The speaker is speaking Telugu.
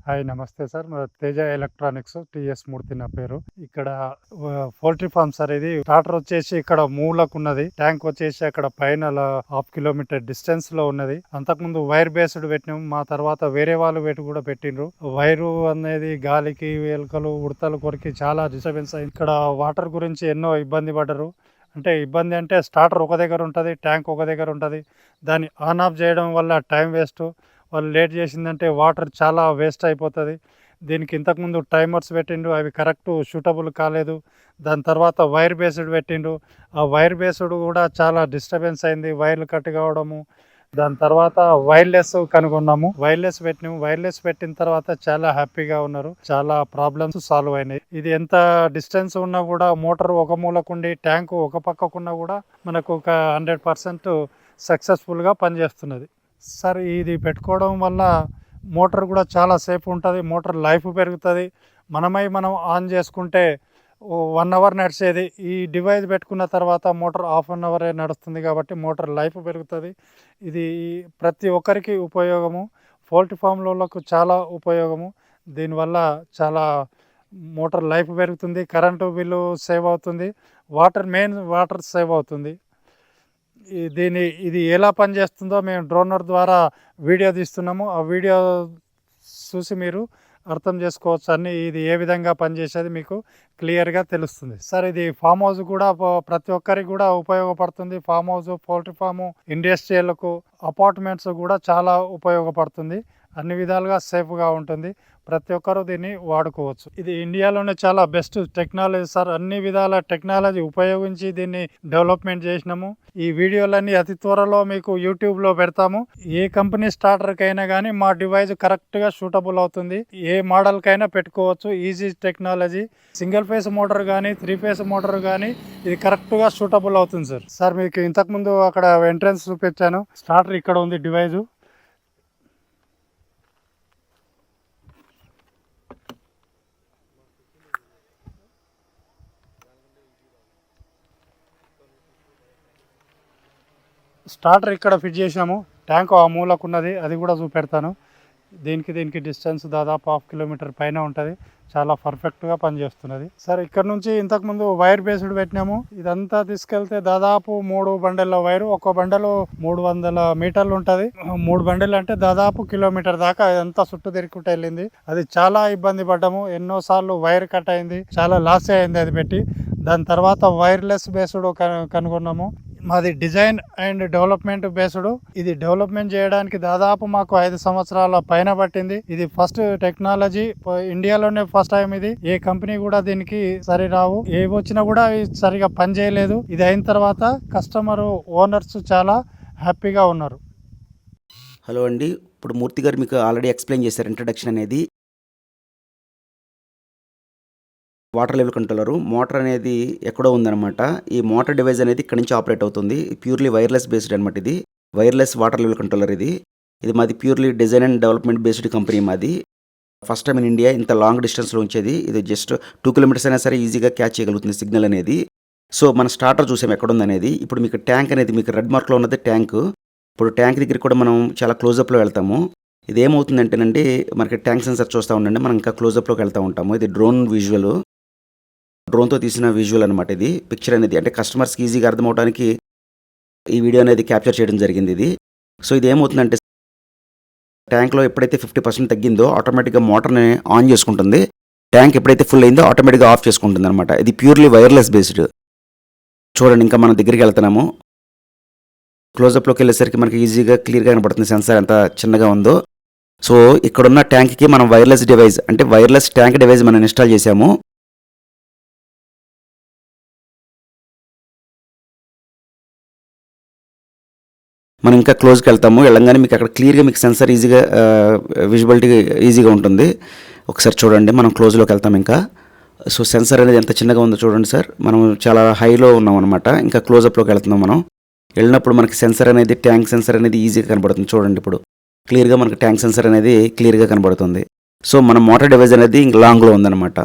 హాయ్ నమస్తే సార్. తేజ ఎలక్ట్రానిక్స్ టిఎస్ మూర్తి నా పేరు. ఇక్కడ పౌల్ట్రీ ఫార్మ్ సార్. ఇది స్టార్టర్ వచ్చేసి ఇక్కడ మూలకు ఉన్నది. ట్యాంక్ వచ్చేసి అక్కడ పైన 1/2 కిలోమీటర్ డిస్టెన్స్ లో ఉన్నది. అంతకుముందు వైర్ బేస్డ్ పెట్టినాం. మా తర్వాత వేరే వాళ్ళు కూడా పెట్టిండ్రు. వైరు అనేది గాలికి ఎలుకలు ఉడతలు కొరికి చాలా డిస్టర్బెన్స్ అయింది. ఇక్కడ వాటర్ గురించి ఎన్నో ఇబ్బంది పడ్డరు. అంటే ఇబ్బంది అంటే స్టార్టర్ ఒక దగ్గర ఉంటుంది, ట్యాంక్ ఒక దగ్గర ఉంటుంది. దాన్ని ఆన్ ఆఫ్ చేయడం వల్ల టైం వేస్ట్. వాళ్ళు లేట్ చేసిందంటే వాటర్ చాలా వేస్ట్ అయిపోతుంది. దీనికి ఇంతకుముందు టైమర్స్ పెట్టిండ్రు, అవి కరెక్ట్ షూటబుల్ కాలేదు. దాని తర్వాత వైర్ బేస్డ్ పెట్టిండ్రు. ఆ వైర్ బేస్డ్ కూడా చాలా డిస్టర్బెన్స్ అయింది, వైర్లు కట్ కావడము. దాని తర్వాత వైర్లెస్ కనుగొన్నాము, వైర్లెస్ పెట్టినాము. వైర్లెస్ పెట్టిన తర్వాత చాలా హ్యాపీగా ఉన్నారు. చాలా ప్రాబ్లమ్స్ సాల్వ్ అయినాయి. ఇది ఎంత డిస్టెన్స్ ఉన్నా కూడా మోటార్ ఒక మూలకుండి ట్యాంకు ఒక పక్కకున్నా కూడా మనకు ఒక 100% సక్సెస్ఫుల్గా పనిచేస్తున్నది. సార్ ఇది పెట్టుకోవడం వల్ల మోటార్ కూడా చాలా సేఫ్ ఉంటుంది, మోటార్ లైఫ్ పెరుగుతుంది. మనం ఆన్ చేసుకుంటే 1 అవర్ నడిచేది ఈ డివైస్ పెట్టుకున్న తర్వాత మోటార్ 1/2 అవరే నడుస్తుంది. కాబట్టి మోటార్ లైఫ్ పెరుగుతుంది. ఇది ప్రతి ఒక్కరికి ఉపయోగము. పౌల్ట్రీ ఫామ్లకు చాలా ఉపయోగము. దీనివల్ల చాలా మోటార్ లైఫ్ పెరుగుతుంది, కరెంటు బిల్లు సేవ్ అవుతుంది, మెయిన్ వాటర్ సేవ్ అవుతుంది. ఇది ఎలా పనిచేస్తుందో మేము డ్రోనర్ ద్వారా వీడియో తీస్తున్నాము. ఆ వీడియో చూసి మీరు అర్థం చేసుకోవచ్చు. అన్ని ఇది ఏ విధంగా పనిచేసేది మీకు క్లియర్గా తెలుస్తుంది. సార్ ఇది ఫామ్ హౌస్ కూడా ప్రతి ఒక్కరికి కూడా ఉపయోగపడుతుంది. ఫామ్ హౌస్, పౌల్ట్రీ ఫాము, ఇండస్ట్రియల్కు, అపార్ట్మెంట్స్ కూడా చాలా ఉపయోగపడుతుంది. అన్ని విధాలుగా సేఫ్గా ఉంటుంది. ప్రతి ఒక్కరూ దీన్ని వాడుకోవచ్చు. ఇది ఇండియాలోనే చాలా బెస్ట్ టెక్నాలజీ సార్. అన్ని విధాల టెక్నాలజీ ఉపయోగించి దీన్ని డెవలప్మెంట్ చేసినాము. ఈ వీడియోలన్నీ అతి త్వరలో మీకు యూట్యూబ్లో పెడతాము. ఏ కంపెనీ స్టార్టర్కైనా కానీ మా డివైస్ కరెక్ట్గా సూటబుల్ అవుతుంది. ఏ మోడల్కైనా పెట్టుకోవచ్చు. Easy technology. Single phase motor కానీ 3 ఫేస్ మోటార్ కానీ ఇది కరెక్ట్గా సూటబుల్ అవుతుంది సార్. సార్ మీకు ఇంతకుముందు అక్కడ ఎంట్రన్స్ చూపించాను. స్టార్టర్ ఇక్కడ ఉంది డివైజు. స్టార్టర్ ఇక్కడ ఫిట్ చేసాము. ట్యాంక్ ఆ మూలకు ఉన్నది, అది కూడా చూపెడతాను. దీనికి డిస్టెన్స్ దాదాపు 1/2 కిలోమీటర్ పైన ఉంటుంది. చాలా పర్ఫెక్ట్గా పనిచేస్తున్నది సార్. ఇక్కడ నుంచి ఇంతకుముందు వైర్ బేస్డ్ పెట్టినాము. ఇదంతా తీసుకెళ్తే దాదాపు 3 బండెల వైరు, ఒక బండలు 300 మీటర్లు ఉంటుంది. 3 బండెలు అంటే దాదాపు కిలోమీటర్ దాకా ఇదంతా చుట్టూ తిరుగుకుంటూ వెళ్ళింది. అది చాలా ఇబ్బంది పడ్డాము. ఎన్నోసార్లు వైర్ కట్ అయింది, చాలా లాస్ అయింది అది పెట్టి. దాని తర్వాత వైర్లెస్ బేస్డ్ కనుగొన్నాము. మాది డిజైన్ అండ్ డెవలప్మెంట్ బేస్డ్. ఇది డెవలప్మెంట్ చేయడానికి దాదాపు మాకు 5 సంవత్సరాల పైన పట్టింది. ఇది ఫస్ట్ టెక్నాలజీ, ఇండియాలోనే ఫస్ట్ టైం. ఇది ఏ కంపెనీ కూడా దీనికి సరి రావు, ఏవి వచ్చినా కూడా సరిగా పని చేయలేదు. ఇది అయిన తర్వాత కస్టమర్ ఓనర్స్ చాలా హ్యాపీగా ఉన్నారు. హలో అండి, ఇప్పుడు మూర్తి గారు మీకు ఆల్రెడీ ఎక్స్ప్లెయిన్ చేశారు ఇంట్రడక్షన్ అనేది. వాటర్ లెవెల్ కంట్రోలరు మోటార్ అనేది ఎక్కడో ఉందన్నమాట. ఈ మోటార్ డివైస్ అనేది ఇక్కడ నుంచి ఆపరేట్ అవుతుంది. ప్యూర్లీ వైర్లెస్ బేస్డ్ అనమాట. ఇది వైర్లెస్ వాటర్ లెవెల్ కంట్రోలర్. ఇది మాది purely design and development based company మాది. ఫస్ట్ టైం ఇన్ ఇండియా ఇంత లాంగ్ డిస్టెన్స్లో ఉంచేది. ఇది జస్ట్ 2 కిలోమీటర్స్ అయినా సరే ఈజీగా క్యాచ్ చేయగలుగుతుంది సిగ్నల్ అనేది. సో మన స్టార్టర్ చూసాం ఎక్కడ ఉందనేది. ఇప్పుడు మీకు ట్యాంక్ అనేది మీకు రెడ్ మార్క్లో ఉన్నది ట్యాంక్. ఇప్పుడు ట్యాంక్ దగ్గర కూడా మనం చాలా క్లోజప్లో వెళ్తాము. ఇది ఏమవుతుందంటేనండి, మనకి ట్యాంక్ సెన్సర్ చూస్తూ ఉండండి, మనం ఇంకా క్లోజప్లోకి వెళ్తూ ఉంటాము. ఇది డ్రోన్తో తీసిన విజువల్ అనమాట. ఇది పిక్చర్ అనేది అంటే కస్టమర్స్కి ఈజీగా అర్థమవడానికి ఈ వీడియో అనేది క్యాప్చర్ చేయడం జరిగింది ఇది. సో ఇది ఏమవుతుందంటే, ట్యాంక్లో ఎప్పుడైతే 50% తగ్గిందో ఆటోమేటిక్గా మోటార్ని ఆన్ చేసుకుంటుంది. ట్యాంక్ ఎప్పుడైతే ఫుల్ అయిందో ఆటోమేటిక్గా ఆఫ్ చేసుకుంటుంది అనమాట. ఇది ప్యూర్లీ వైర్లెస్ బేస్డ్. చూడండి, ఇంకా మనం దగ్గరికి వెళ్తున్నాము. క్లోజప్లోకి వెళ్ళేసరికి మనకి ఈజీగా క్లియర్గా కనపడుతుంది సెన్సార్ ఎంత చిన్నగా ఉందో. సో ఇక్కడున్న ట్యాంక్కి మనం వైర్లెస్ డివైస్ అంటే వైర్లెస్ ట్యాంక్ డివైస్ మనం ఇన్స్టాల్ చేసాము. మనం ఇంకా క్లోజ్కి వెళ్తాము. వెళ్ళంగానే మీకు అక్కడ క్లియర్గా మీకు సెన్సర్ ఈజీగా విజిబిలిటీ ఈజీగా ఉంటుంది. ఒకసారి చూడండి, మనం క్లోజ్లోకి వెళ్తాం ఇంకా. సో సెన్సర్ అనేది ఎంత చిన్నగా ఉందో చూడండి సార్. మనం చాలా హైలో ఉన్నాం అనమాట. ఇంకా క్లోజప్లోకి వెళ్తున్నాం. మనం వెళ్ళినప్పుడు మనకి సెన్సర్ అనేది, ట్యాంక్ సెన్సర్ అనేది ఈజీగా కనబడుతుంది. చూడండి, ఇప్పుడు క్లియర్గా మనకి ట్యాంక్ సెన్సర్ అనేది క్లియర్గా కనబడుతుంది. సో మన మోటార్ డివైస్ అనేది లాంగ్లో ఉందన్నమాట.